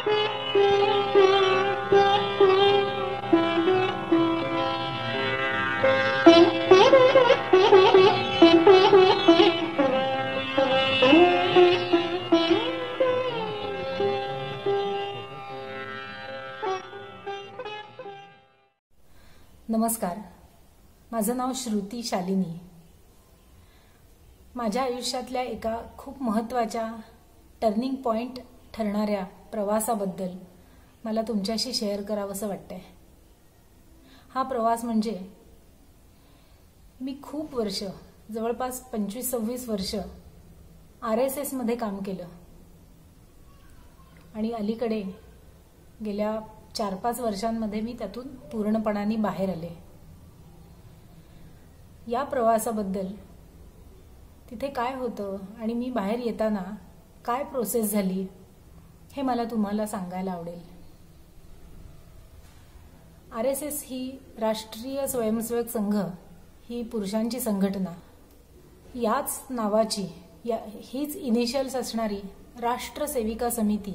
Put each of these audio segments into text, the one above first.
नमस्कार, माझं नाव श्रुती शालिनी. माझ्या आयुष्यातल्या एका खूप महत्त्वाच्या टर्निंग पॉइंट ठरणाऱ्या प्रवासाबद्दल मला तुमच्याशी शेअर करावंसं वाटतंय. हा प्रवास म्हणजे मी खूप वर्ष, जवळपास 25-26 वर्ष RSS मध्ये काम केलं आणि अलीकडे गेल्या 4-5 वर्षांमध्ये मी त्यातून पूर्णपणाने बाहेर आले. या प्रवासाबद्दल तिथे काय होतं आणि मी बाहेर येताना काय प्रोसेस झाली हे मला तुम्हाला सांगायला आवडेल. RSS ही राष्ट्रीय स्वयंसेवक संघ ही पुरुषांची संघटना. याच नावाची हीच इनिशियल्स असणारी राष्ट्र सेविका समिती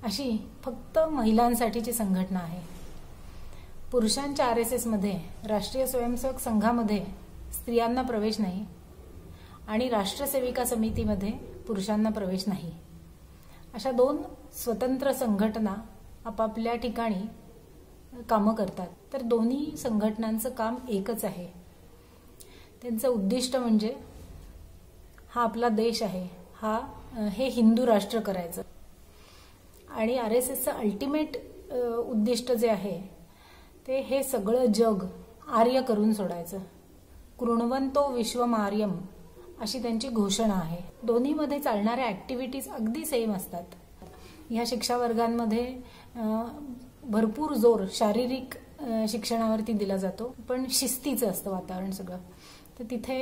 अशी फक्त महिलांसाठीची संघटना आहे. पुरुषांच्या RSS मध्ये, राष्ट्रीय स्वयंसेवक संघामध्ये स्त्रियांना प्रवेश नाही आणि राष्ट्रसेविका समितीमध्ये पुरुषांना प्रवेश नाही. अशा 2 स्वतंत्र संघटना आपापल्या ठिकाणी कामं करतात. तर दोन्ही संघटनांचं काम एकच आहे. त्यांचं उद्दिष्ट म्हणजे हा आपला देश आहे, हे हिंदू राष्ट्र करायचं. आणि RSSचं अल्टिमेट उद्दिष्ट जे आहे ते हे सगळं जग आर्य करून सोडायचं. कृण्वन्तो विश्वम आर्यम अशी त्यांची घोषणा आहे. दोन्हीमध्ये चालणाऱ्या ऍक्टिव्हिटीज अगदी सेम असतात. ह्या शिक्षा वर्गांमध्ये भरपूर जोर शारीरिक शिक्षणावरती दिला जातो, पण शिस्तीचं असतं वातावरण सगळं. तर तिथे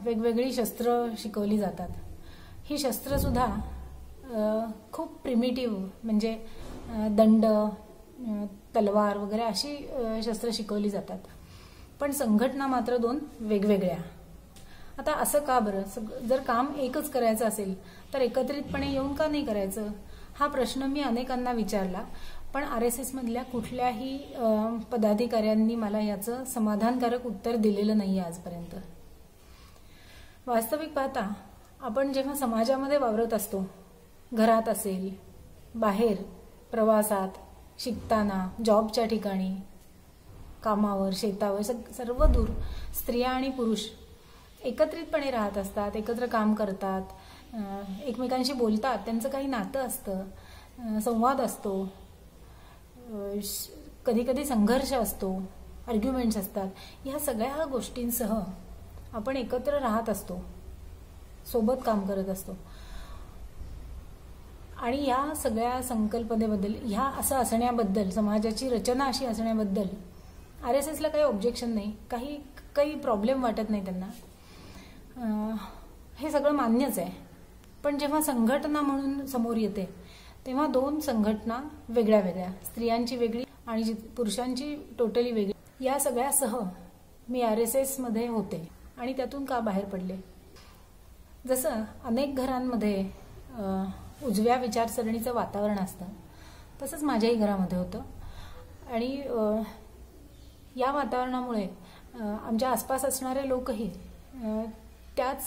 वेगवेगळी शस्त्र शिकवली जातात. ही शस्त्र सुद्धा खूप प्रिमिटिव्ह, म्हणजे दंड, तलवार वगैरे अशी शस्त्र शिकवली जातात. पण संघटना मात्र 2 वेगवेगळ्या. आता असं का बरं? जर काम एकच करायचं असेल तर एकत्रितपणे येऊन का नाही करायचं? हा प्रश्न मी अनेकांना विचारला, पण RSS मधल्या कुठल्याही पदाधिकाऱ्यांनी मला याचं समाधानकारक उत्तर दिलेलं नाही आजपर्यंत. वास्तविक पाहता आपण जेव्हा समाजामध्ये वावरत असतो, घरात असेल, बाहेर, प्रवासात, शिकताना, जॉबच्या ठिकाणी, कामावर, शेतावर, सर्व दूर स्त्रिया आणि पुरुष एकत्रितपणे राहत असतात, एकत्र काम करतात, एकमेकांशी बोलतात, त्यांचं काही नातं असतं, संवाद असतो, कधी कधी संघर्ष असतो, आर्ग्युमेंट्स असतात. ह्या सगळ्या गोष्टींसह आपण एकत्र राहत असतो, सोबत काम करत असतो. आणि या सगळ्या संकल्पनेबद्दल, ह्या असं असण्याबद्दल, समाजाची रचना अशी असण्याबद्दल RSSला काही ऑब्जेक्शन नाही, काही प्रॉब्लेम वाटत नाही त्यांना. हे सगळं मान्यच आहे. पण जेव्हा संघटना म्हणून समोर येते तेव्हा 2 संघटना वेगळ्या वेगळ्या, स्त्रियांची वेगळी आणि पुरुषांची टोटली वेगळी. या सगळ्यासह मी RSS मध्ये होते आणि त्यातून का बाहेर पडले? जसं अनेक घरांमध्ये उजव्या विचारसरणीचं वातावरण असतं, तसंच माझ्याही घरामध्ये होतं. आणि या वातावरणामुळे आमच्या आसपास असणारे लोकही त्याच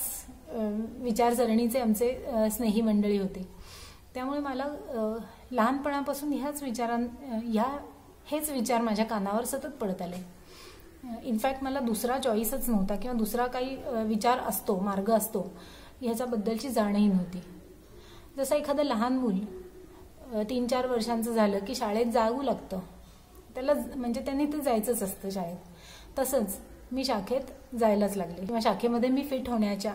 विचारसरणीचे आमचे स्नेही मंडळी होते. त्यामुळे मला लहानपणापासून हेच विचार माझ्या कानावर सतत पडत आले. इनफॅक्ट मला दुसरा चॉईसच नव्हता किंवा दुसरा काही विचार असतो, मार्ग असतो, ह्याच्याबद्दलची जाणही नव्हती. जसं एखादं लहान मूल 3-4 वर्षांचं झालं की शाळेत जाऊ लागतं, त्याला म्हणजे त्यांनी ते जायचंच असतं शाळेत. तसंच मी शाखेत जायलाच लागले. किंवा शाखेमध्ये मी फिट होण्याच्या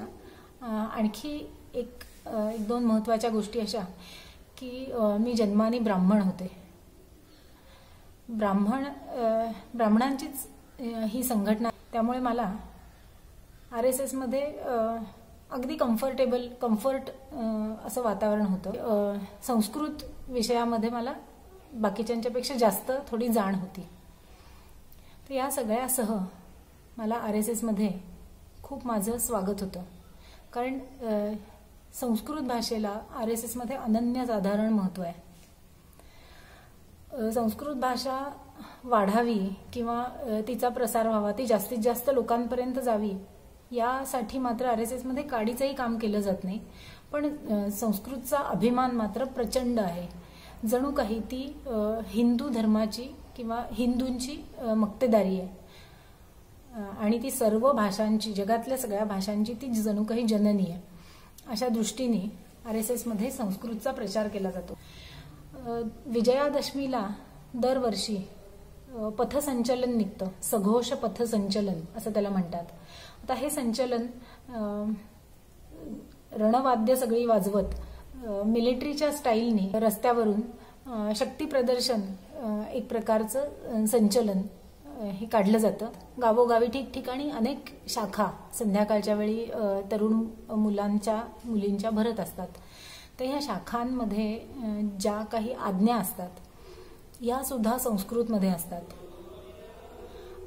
आणखी 1-2 महत्त्वाच्या गोष्टी अशा की मी जन्माने ब्राह्मण होते. ब्राह्मणांचीच ही संघटना, त्यामुळे मला RSS मध्ये अगदी कम्फर्ट असं वातावरण होतं. संस्कृत विषयामध्ये मला बाकीच्यांच्यापेक्षा जास्त थोडी जाण होती. तर या सगळ्यासह मला RSS मध्ये खूप माझं स्वागत होतं. कारण संस्कृत भाषेला RSS मध्ये अनन्यसाधारण महत्त्व आहे. संस्कृत भाषा वाढावी किंवा तिचा प्रसार व्हावा, ती जास्तीत जास्त लोकांपर्यंत जावी, यासाठी मात्र RSS मध्ये काडीचंही काम केलं जात नाही. पण संस्कृतचा अभिमान मात्र प्रचंड आहे. जणू काही ती हिंदू धर्माची किंवा हिंदूंची मक्तेदारी आहे आणि ती सर्व भाषांची, जगातल्या सगळ्या भाषांची ती जणू काही जननी आहे. अशा दृष्टीने RSS मध्ये संस्कृतचा प्रचार केला जातो. विजयादशमीला दरवर्षी पथसंचलन निघतं, सघोष पथसंचलन असं त्याला म्हणतात. आता हे संचलन रणवाद्य सगळी वाजवत मिलिटरीच्या स्टाईलने रस्त्यावरून शक्ती प्रदर्शन, एक प्रकारचं संचलन हे काढलं जातं. गावोगावी ठिकठिकाणी अनेक शाखा संध्याकाळच्या वेळी तरुण मुलींच्या भरत असतात. तर ह्या शाखांमध्ये ज्या काही आज्ञा असतात या सुद्धा संस्कृतमध्ये असतात,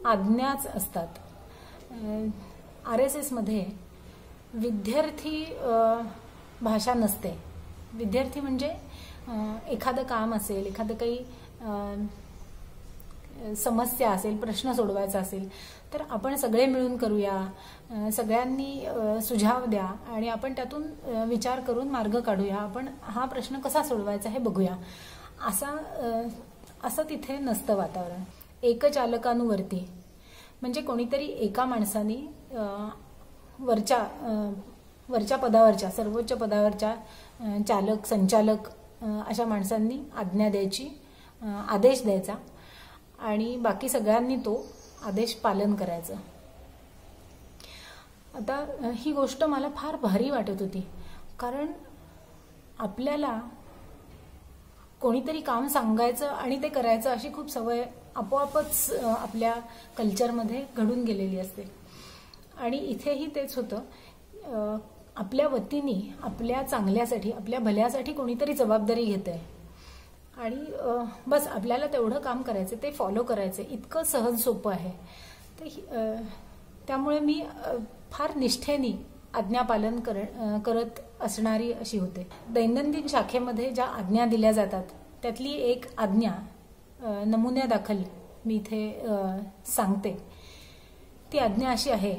आज्ञाच असतात. RSS मध्ये विद्यार्थी भाषा नसते. विद्यार्थी म्हणजे एखादं काम असेल, एखादं काही समस्या असेल, प्रश्न सोडवायचा असेल तर आपण सगळे मिळून करूया, सगळ्यांनी सुझाव द्या आणि आपण त्यातून विचार करून मार्ग काढूया, आपण हा प्रश्न कसा सोडवायचा हे बघूया, असं तिथे नसतं वातावरण. एकचालकानुवर्ती म्हणजे कोणीतरी एका माणसाने वरच्या पदावरच्या, सर्वोच्च पदावरच्या चालक, संचालक अशा माणसांनी आज्ञा द्यायची, आदेश द्यायचा आणि बाकी सगळ्यांनी तो आदेश पालन करायचं. आता ही गोष्ट मला फार भारी वाटत होती, कारण आपल्याला कोणीतरी काम सांगायचं आणि ते करायचं अशी खूप सवय आपोआपच आपल्या कल्चरमध्ये घडून गेलेली असते. आणि इथेही तेच होतं. आपल्या वतीने आपल्या चांगल्यासाठी, आपल्या भल्यासाठी कोणीतरी जबाबदारी घेतंय आणि बस आपल्याला तेवढं काम करायचं, ते फॉलो करायचं, इतकं सहज सोपं आहे. त्यामुळे मी फार निष्ठेने आज्ञापालन करत असणारी अशी होते. दैनंदिन शाखेमध्ये ज्या आज्ञा दिल्या जातात त्यातली एक आज्ञा नमुन्यादाखल मी इथे सांगते. ती आज्ञा अशी आहे,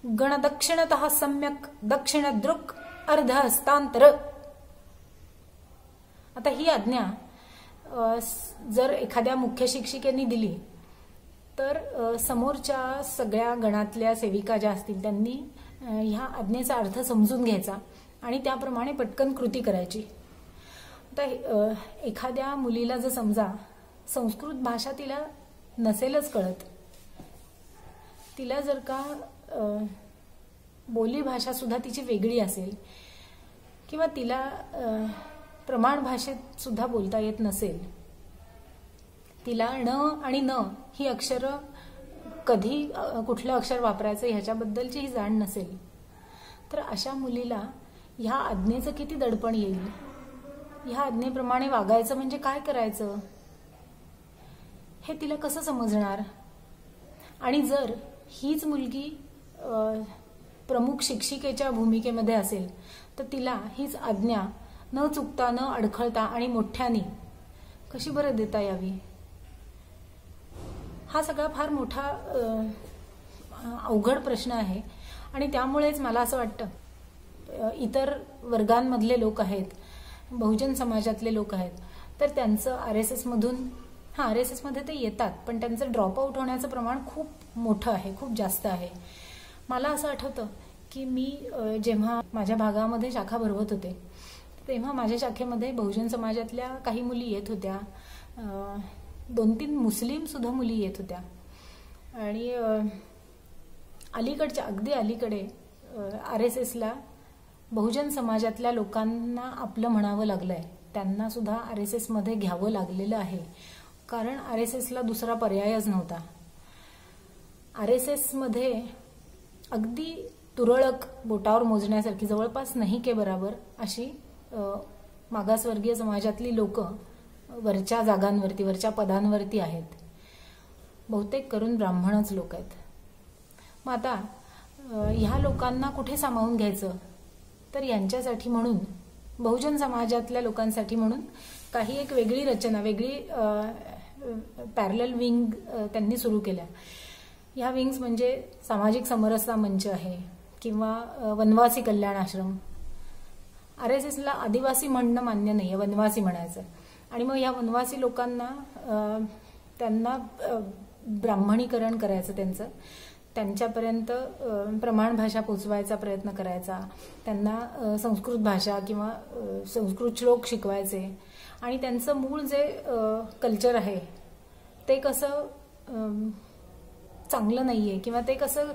गणदक्षिणतः सम्यक दक्षिणदृक् अर्ध हस्तांतर. आता ही आज्ञा जर एखाद्या मुख्य शिक्षिकेने दिली तर समोरच्या सगळ्या गणातल्या सेविका ज्या असतील त्यांनी ह्या आज्ञेचा अर्थ समजून घ्यायचा आणि त्याप्रमाणे पटकन कृती करायची. आता एखाद्या मुलीला जर समजा संस्कृत भाषा तिला नसेलच कळत, तिला जर का बोली भाषा सुद्धा तिची वेगळी असेल किंवा तिला प्रमाण भाषेत सुद्धा बोलता येत नसेल, तिला ण आणि न ही अक्षरं कधी कुठलं अक्षर वापरायचं ह्याच्याबद्दलची ही जाण नसेल, तर अशा मुलीला ह्या आज्ञेचं किती दडपण येईल. ह्या आज्ञेप्रमाणे वागायचं म्हणजे काय करायचं हे तिला कसं समजणार. आणि जर हीच मुलगी प्रमुख शिक्षिकेच्या भूमिकेमध्ये असेल तर तिला हीच आज्ञा न चुकता, न अडखळता आणि मोठ्याने कशी बरं देता यावी. हा सगळा फार मोठा अवघड प्रश्न आहे. आणि त्यामुळेच मला असं वाटतं इतर वर्गांमधले लोक आहेत, बहुजन समाजातले लोक आहेत, तर त्यांचं RSS मधून RSS मध्ये ते येतात पण त्यांचं ड्रॉपआउट होण्याचं प्रमाण खूप मोठं आहे, खूप जास्त आहे. मला असं आठवतं की मी जेव्हा माझ्या भागामध्ये शाखा भरवत होते तेव्हा माझ्या शाखेमध्ये बहुजन समाजातल्या काही मुली येत होत्या, 2-3 मुस्लिम सुद्धा मुली येत होत्या. आणि अलीकडच्या, अगदी अलीकडे RSSला बहुजन समाजातल्या लोकांना आपलं म्हणावं लागलंय, त्यांना सुद्धा RSS मध्ये घ्यावं लागलेलं आहे, कारण RSSला दुसरा पर्यायच नव्हता. RSS मध्ये अगदी तुरळक बोटावर मोजण्यासारखी, जवळपास नाही के बराबर अशी मागासवर्गीय समाजातली लोक वरच्या जागांवरती, वरच्या पदांवरती आहेत. बहुतेक करून ब्राह्मणच लोक आहेत. मग आता ह्या लोकांना कुठे सामावून घ्यायचं, तर यांच्यासाठी म्हणून बहुजन समाजातल्या लोकांसाठी म्हणून काही एक वेगळी रचना, वेगळी पॅरलल विंग त्यांनी सुरू केल्या. ह्या विंग्स म्हणजे सामाजिक समरसता मंच आहे किंवा वनवासी कल्याण आश्रम. RSSला आदिवासी म्हणणं मान्य नाहीये, वनवासी म्हणायचं. आणि मग या वनवासी लोकांना त्यांना ब्राह्मणीकरण करायचं, त्यांच्यापर्यंत प्रमाण भाषा पोचवायचा प्रयत्न करायचा, त्यांना संस्कृत भाषा किंवा संस्कृत श्लोक शिकवायचे आणि त्यांचं मूळ जे कल्चर आहे ते कसं चांगलं नाहीये किंवा ते कसं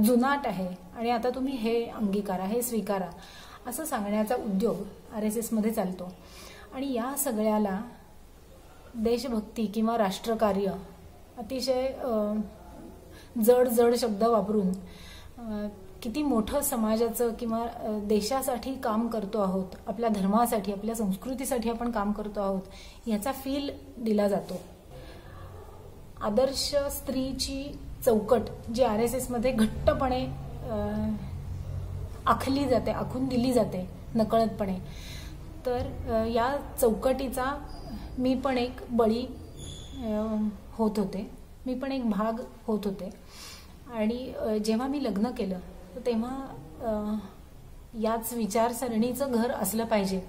जुनाट आहे आणि आता तुम्ही हे अंगीकारा, हे स्वीकारा असं सांगण्याचा उद्योग RSSमध्ये चालतो. आणि या सगळ्याला देशभक्ती किंवा राष्ट्रकार्य अतिशय जड शब्द वापरून किती मोठं समाजाचं किंवा देशासाठी काम करतो आहोत, आपल्या धर्मासाठी, आपल्या संस्कृतीसाठी आपण काम करतो आहोत याचा फील दिला जातो. आदर्श स्त्रीची चौकट जी RSSमध्ये घट्टपणे आखून दिली जाते नकळतपणे, तर या चौकटीचा मी पण एक बळी होत होते, मी पण एक भाग होत होते. आणि जेव्हा मी लग्न केलं तेव्हा याच विचारसरणीचं घर असलं पाहिजे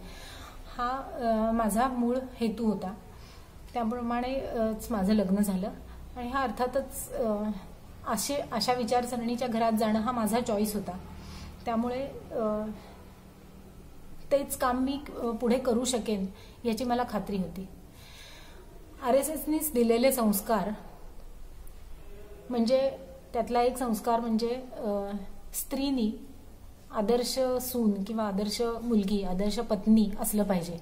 हा माझा मूळ हेतू होता. त्याप्रमाणेच माझं लग्न झालं आणि हा अर्थातच अशा विचारसरणीच्या घरात जाणं हा माझा चॉईस होता. त्यामुळे तेच काम मी पुढे करू शकेन याची मला खात्री होती. RSSनीच दिलेले संस्कार म्हणजे त्यातला एक संस्कार म्हणजे स्त्रीनी आदर्श सून किंवा आदर्श मुलगी, आदर्श पत्नी असलं पाहिजे.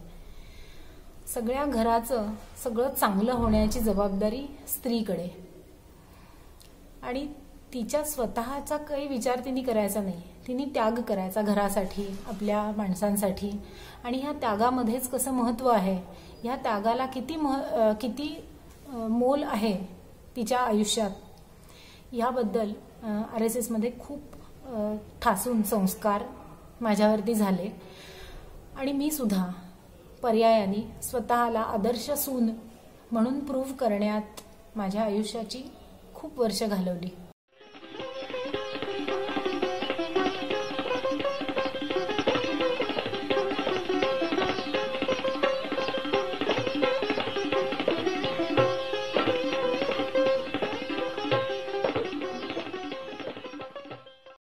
सगळ्या घराचं सगळं चांगलं होण्याची जबाबदारी स्त्रीकडे आणि तिच्या स्वतःचा काही विचार तिने करायचा नाही. तिने त्याग करायचा घरासाठी, आपल्या माणसांसाठी. आणि ह्या त्यागामध्येच कसं महत्त्व आहे, ह्या त्यागाला किती मोल आहे तिच्या आयुष्यात, याबद्दल RSSमध्ये खूप ठासून संस्कार माझ्यावरती झाले. आणि मी सुद्धा पर्यायाने स्वतःला आदर्श सून म्हणून प्रूव्ह करण्यात माझ्या आयुष्याची खूप वर्ष घालवली.